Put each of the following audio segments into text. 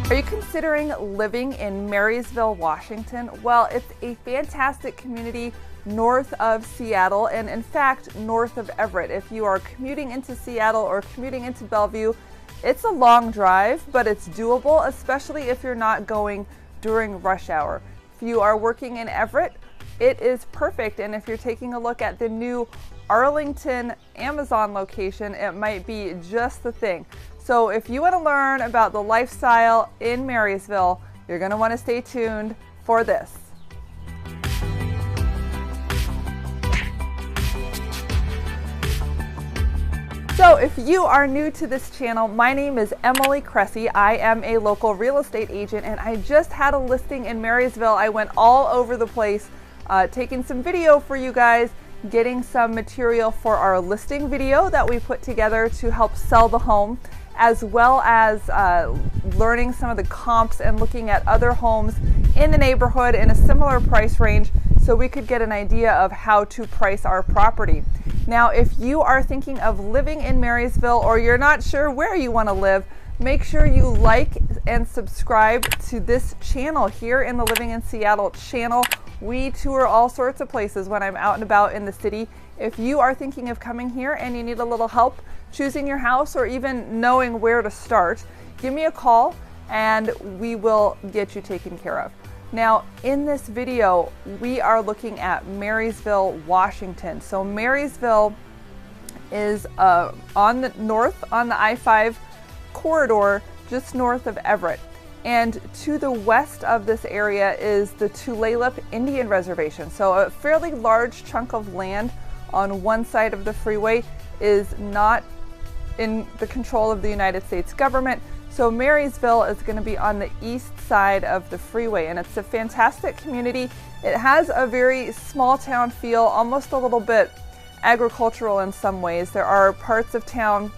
Are you considering living in Marysville, Washington? Well, it's a fantastic community north of Seattle, and in fact, north of Everett. If you are commuting into Seattle or commuting into Bellevue, it's a long drive, but it's doable, especially if you're not going during rush hour. If you are working in Everett, it is perfect, and if you're taking a look at the new Arlington Amazon location, it might be just the thing. So if you want to learn about the lifestyle in Marysville, you're going to want to stay tuned for this. So if you are new to this channel, my name is Emily Cressey. I am a local real estate agent, and I just had a listing in Marysville. I went all over the place, taking some video for you guys, getting some material for our listing video that we put together to help sell the home, as well as learning some of the comps and looking at other homes in the neighborhood in a similar price range so we could get an idea of how to price our property. Now, if you are thinking of living in Marysville or you're not sure where you want to live, make sure you like and subscribe to this channel here in the Living in Seattle channel. We tour all sorts of places when I'm out and about in the city. If you are thinking of coming here and you need a little help choosing your house or even knowing where to start, give me a call and we will get you taken care of. Now, in this video, we are looking at Marysville, Washington. So Marysville is on the north on the I-5 corridor, just north of Everett. And to the west of this area is the Tulalip Indian Reservation. So a fairly large chunk of land on one side of the freeway is not in the control of the United States government. So Marysville is going to be on the east side of the freeway, and it's a fantastic community. It has a very small town feel, almost a little bit agricultural in some ways. There are parts of town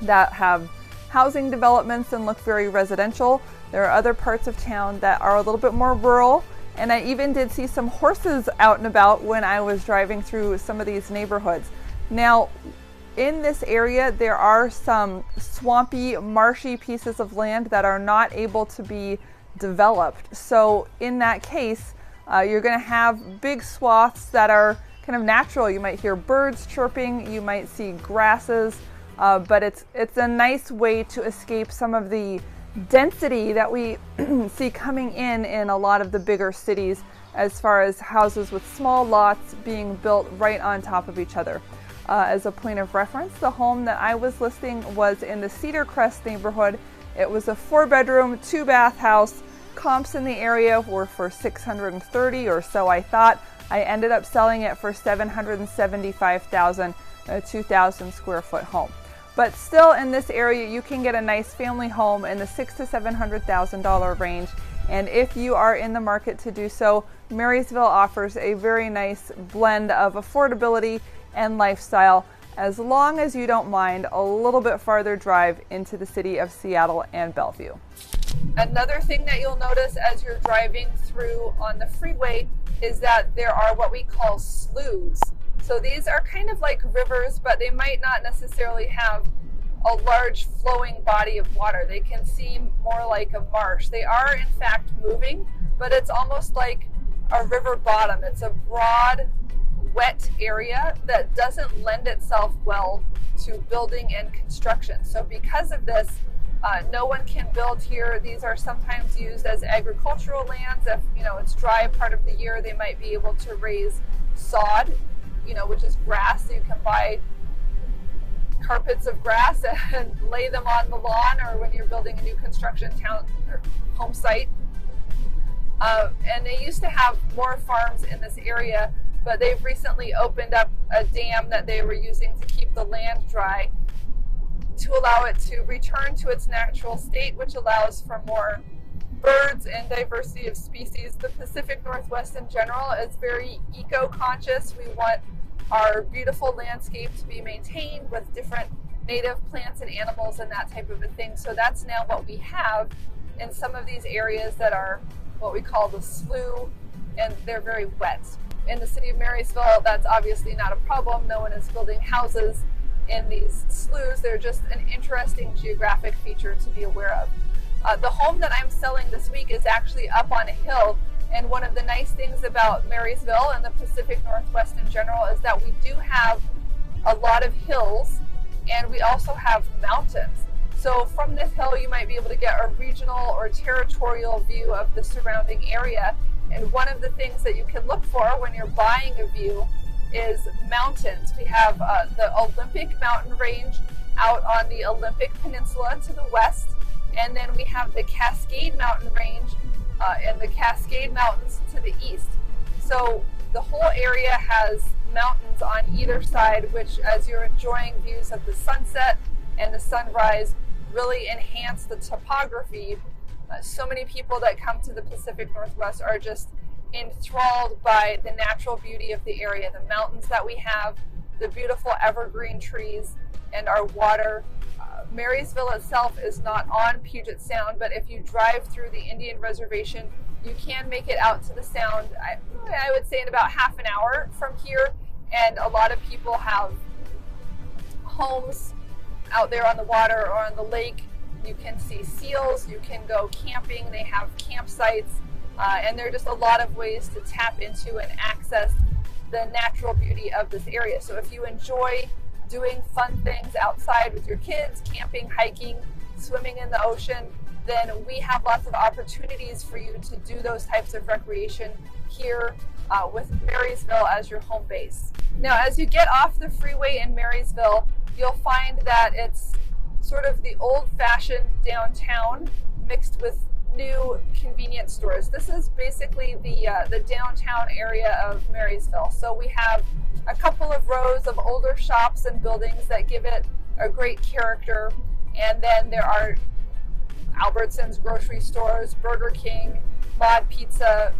that have housing developments and look very residential. There are other parts of town that are a little bit more rural, and I even did see some horses out and about when I was driving through some of these neighborhoods. Now, in this area, there are some swampy, marshy pieces of land that are not able to be developed. So in that case, you're going to have big swaths that are kind of natural. You might hear birds chirping, you might see grasses, but it's a nice way to escape some of the density that we see coming in a lot of the bigger cities, as far as houses with small lots being built right on top of each other. As a point of reference, the home that I was listing was in the Cedar Crest neighborhood. It was a 4-bedroom, 2-bath house. Comps in the area were for $630,000 or so, I thought. I ended up selling it for $775,000, a 2,000 square foot home. But still, in this area, you can get a nice family home in the $600,000 to $700,000 range. And if you are in the market to do so, Marysville offers a very nice blend of affordability and lifestyle, as long as you don't mind a little bit farther drive into the city of Seattle and Bellevue. Another thing that you'll notice as you're driving through on the freeway is that there are what we call sloughs. So these are kind of like rivers, but they might not necessarily have a large flowing body of water. They can seem more like a marsh. They are in fact moving, but it's almost like a river bottom. It's a broad, wet area that doesn't lend itself well to building and construction. So because of this, no one can build here. These are sometimes used as agricultural lands. If it's dry part of the year, they might be able to raise sod, which is grass. So you can buy carpets of grass and lay them on the lawn, or when you're building a new construction town or home site. And they used to have more farms in this area, but they've recently opened up a dam that they were using to keep the land dry to allow it to return to its natural state, which allows for more birds and diversity of species. The Pacific Northwest in general is very eco-conscious. We want our beautiful landscape to be maintained with different native plants and animals and that type of a thing. So that's now what we have in some of these areas that are what we call the slough, and they're very wet. In the city of Marysville, that's obviously not a problem. No one is building houses in these sloughs. They're just an interesting geographic feature to be aware of. The home that I'm selling this week is actually up on a hill, and one of the nice things about Marysville and the Pacific Northwest in general is that we do have a lot of hills, and we also have mountains. So from this hill you might be able to get a regional or territorial view of the surrounding area. And one of the things that you can look for when you're buying a view is mountains. We have the Olympic mountain range out on the Olympic Peninsula to the west, and then we have the Cascade mountain range and the Cascade Mountains to the east. So the whole area has mountains on either side, which, as you're enjoying views of the sunset and the sunrise, really enhance the topography. So many people that come to the Pacific Northwest are just enthralled by the natural beauty of the area, the mountains that we have, the beautiful evergreen trees, and our water. Marysville itself is not on Puget Sound, but if you drive through the Indian Reservation, you can make it out to the Sound, I would say in about half an hour from here. And a lot of people have homes out there on the water or on the lake. You can see seals, you can go camping, they have campsites, and there are just a lot of ways to tap into and access the natural beauty of this area. So if you enjoy doing fun things outside with your kids, camping, hiking, swimming in the ocean, then we have lots of opportunities for you to do those types of recreation here with Marysville as your home base. Now, as you get off the freeway in Marysville, you'll find that it's sort of the old-fashioned downtown mixed with new convenience stores. This is basically the downtown area of Marysville. So we have a couple of rows of older shops and buildings that give it a great character, and then there are Albertsons grocery stores, Burger King, Mod Pizza,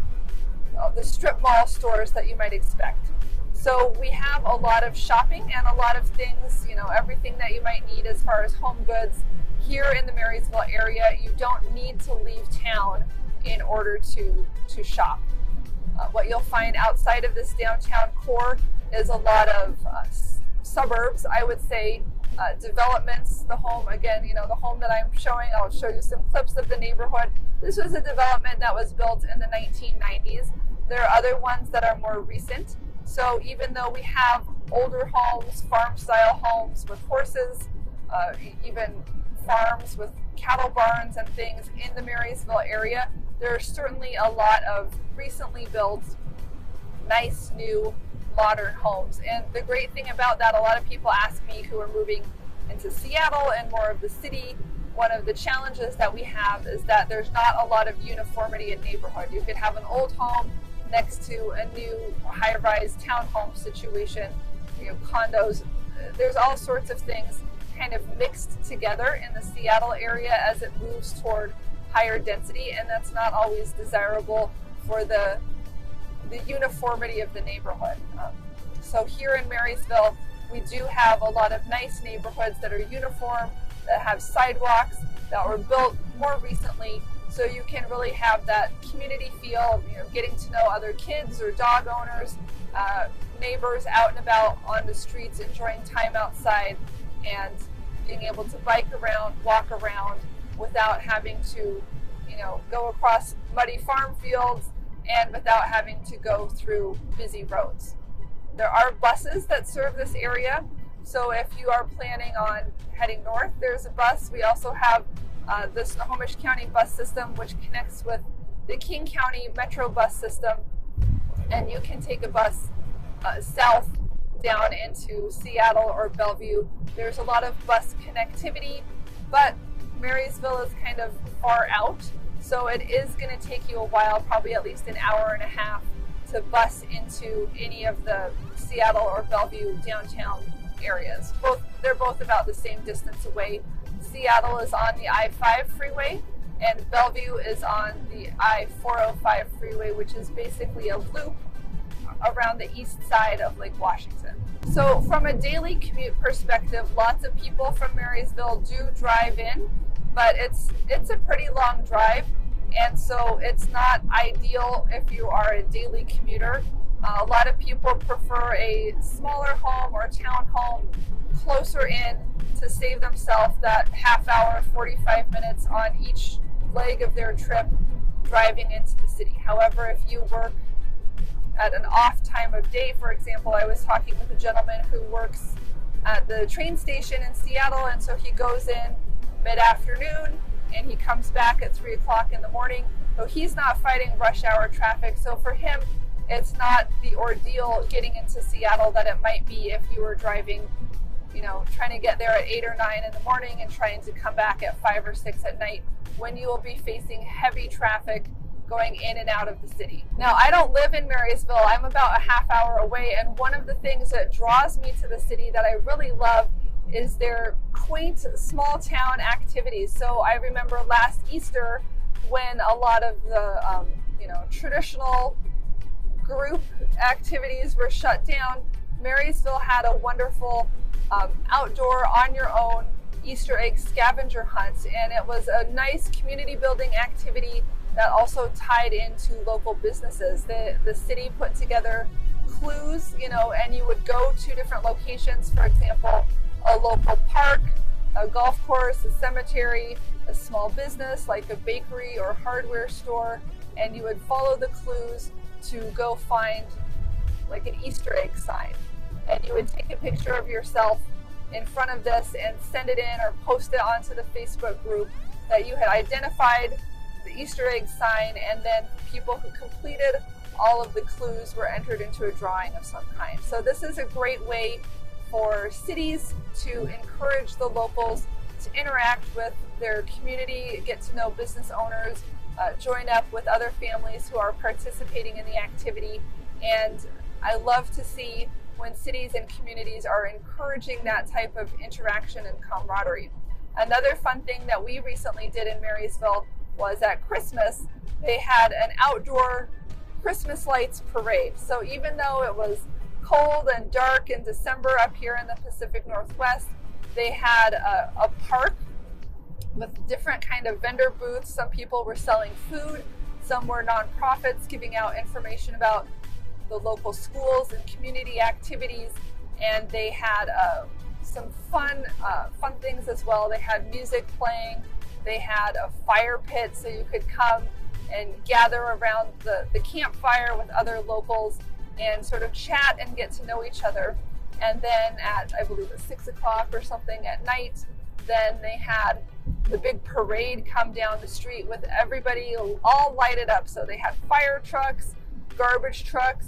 the strip mall stores that you might expect. So we have a lot of shopping and a lot of things, everything that you might need as far as home goods here in the Marysville area. You don't need to leave town in order to shop. What you'll find outside of this downtown core is a lot of suburbs, I would say, developments. The home, again, the home that I'm showing, I'll show you some clips of the neighborhood. This was a development that was built in the 1990s. There are other ones that are more recent. So even though we have older homes, farm-style homes with horses, even farms with cattle barns and things in the Marysville area, there are certainly a lot of recently built, nice, new, modern homes. And the great thing about that, a lot of people ask me who are moving into Seattle and more of the city, one of the challenges that we have is that there's not a lot of uniformity in neighborhood. You could have an old home next to a new high-rise townhome situation, condos. There's all sorts of things kind of mixed together in the Seattle area as it moves toward higher density, and that's not always desirable for the uniformity of the neighborhood. So here in Marysville, we do have a lot of nice neighborhoods that are uniform, that have sidewalks that were built more recently, so you can really have that community feel, getting to know other kids or dog owners, neighbors out and about on the streets, enjoying time outside, and being able to bike around, walk around without having to, go across muddy farm fields and without having to go through busy roads. There are buses that serve this area. So if you are planning on heading north, there's a bus. We also have the Snohomish County bus system, which connects with the King County Metro bus system. And you can take a bus south down into Seattle or Bellevue. There's a lot of bus connectivity, but Marysville is kind of far out. So it is going to take you a while, probably at least an hour and a half, to bus into any of the Seattle or Bellevue downtown areas. They're both about the same distance away. Seattle is on the I-5 freeway, and Bellevue is on the I-405 freeway, which is basically a loop around the east side of Lake Washington. So from a daily commute perspective, lots of people from Marysville do drive in, but it's a pretty long drive, and so it's not ideal if you are a daily commuter. A lot of people prefer a smaller home or town home closer in to save themselves that half hour, 45 minutes on each leg of their trip driving into the city. However, if you work at an off time of day, for example, I was talking with a gentleman who works at the train station in Seattle, and so he goes in mid-afternoon and he comes back at 3 o'clock in the morning. So he's not fighting rush hour traffic. So for him, it's not the ordeal getting into Seattle that it might be if you were driving, trying to get there at 8 or 9 in the morning and trying to come back at 5 or 6 at night, when you will be facing heavy traffic going in and out of the city. Now, I don't live in Marysville. I'm about a half hour away, and one of the things that draws me to the city that I really love is their quaint small town activities. So I remember last Easter when a lot of the traditional group activities were shut down. Marysville had a wonderful outdoor on your own Easter egg scavenger hunt, and it was a nice community building activity that also tied into local businesses. The city put together clues, and you would go to different locations, for example, a local park, a golf course, a cemetery, a small business like a bakery or hardware store, and you would follow the clues to go find like an Easter egg sign. And you would take a picture of yourself in front of this and send it in or post it onto the Facebook group that you had identified the Easter egg sign, and then people who completed all of the clues were entered into a drawing of some kind. So this is a great way for cities to encourage the locals to interact with their community, get to know business owners, join up with other families who are participating in the activity. And I love to see when cities and communities are encouraging that type of interaction and camaraderie. Another fun thing that we recently did in Marysville was at Christmas, they had an outdoor Christmas lights parade. So even though it was cold and dark in December up here in the Pacific Northwest, they had a park with different kind of vendor booths. Some people were selling food, some were nonprofits giving out information about the local schools and community activities, and they had some fun things as well. They had music playing, they had a fire pit so you could come and gather around the campfire with other locals and sort of chat and get to know each other. And then at, I believe at 6 o'clock or something at night, then they had the big parade come down the street with everybody all lighted up. So they had fire trucks, garbage trucks,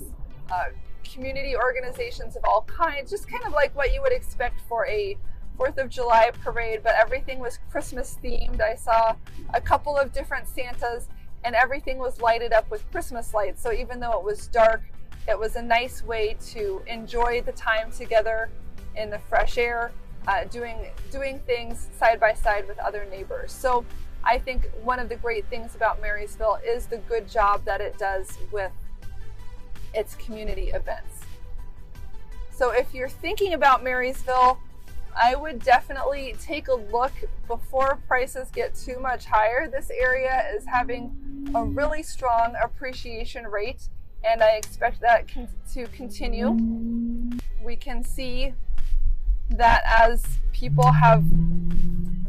community organizations of all kinds, just kind of like what you would expect for a 4th of July parade, but everything was Christmas themed. I saw a couple of different Santas, and everything was lighted up with Christmas lights. So even though it was dark, it was a nice way to enjoy the time together in the fresh air, doing things side by side with other neighbors. So I think one of the great things about Marysville is the good job that it does with its community events. So if you're thinking about Marysville, I would definitely take a look before prices get too much higher. This area is having a really strong appreciation rate, and I expect that to continue. We can see that as people have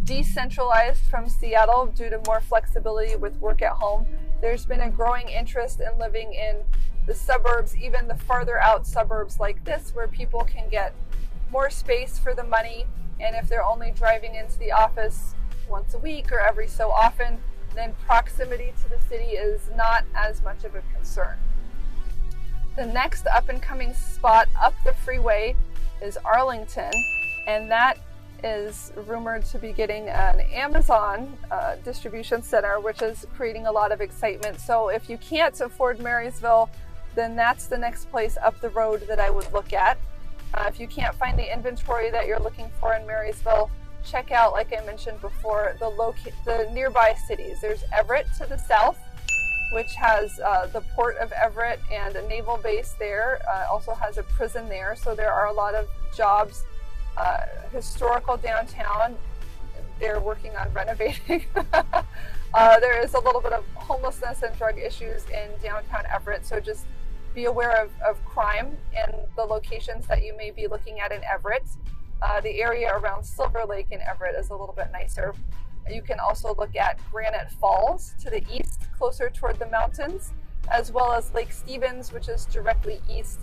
decentralized from Seattle due to more flexibility with work at home, there's been a growing interest in living in the suburbs, even the farther out suburbs like this, where people can get more space for the money. And if they're only driving into the office once a week or every so often, then proximity to the city is not as much of a concern. The next up and coming spot up the freeway is Arlington, and that is rumored to be getting an Amazon distribution center, which is creating a lot of excitement. So if you can't afford Marysville, then that's the next place up the road that I would look at. If you can't find the inventory that you're looking for in Marysville, check out, like I mentioned before, the nearby cities. There's Everett to the south, which has the port of Everett and a naval base there, also has a prison there. So there are a lot of jobs. Historical downtown, they're working on renovating. There is a little bit of homelessness and drug issues in downtown Everett, so just be aware of crime and the locations that you may be looking at in Everett. The area around Silver Lake in Everett is a little bit nicer. You can also look at Granite Falls to the east, closer toward the mountains, as well as Lake Stevens, which is directly east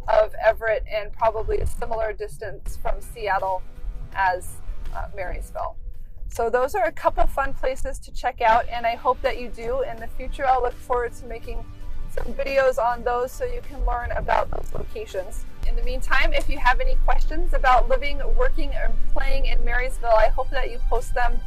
of Everett and probably a similar distance from Seattle as Marysville. So those are a couple fun places to check out, and I hope that you do. In the future, I'll look forward to making some videos on those so you can learn about those locations. In the meantime, if you have any questions about living, working, or playing in Marysville, I hope that you post them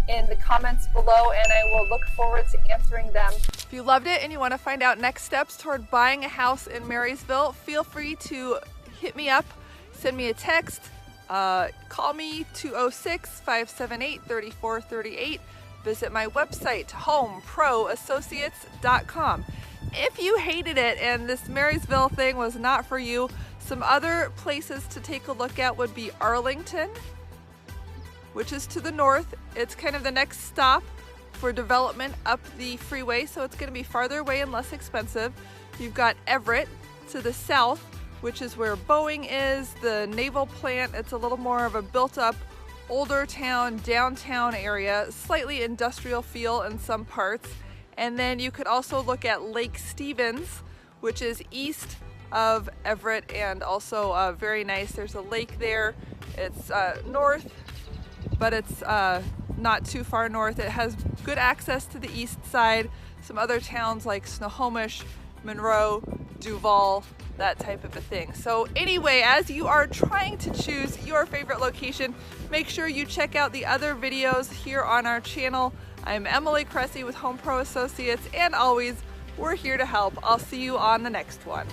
in the comments below, and I will look forward to answering them. If you loved it and you want to find out next steps toward buying a house in Marysville, feel free to hit me up, send me a text, call me 206-578-3438. Visit my website, homeproassociates.com. If you hated it and this Marysville thing was not for you, some other places to take a look at would be Arlington, which is to the north. It's kind of the next stop for development up the freeway, so it's going to be farther away and less expensive. You've got Everett to the south, which is where Boeing is, the naval plant. It's a little more of a built-up, older town, downtown area, slightly industrial feel in some parts. And then you could also look at Lake Stevens, which is east of Everett and also very nice. There's a lake there. It's north, but it's not too far north. It has good access to the east side. Some other towns like Snohomish, Monroe, Duval, that type of a thing. So anyway, as you are trying to choose your favorite location, make sure you check out the other videos here on our channel. I'm Emily Cressey with Home Pro Associates, and always, we're here to help. I'll see you on the next one.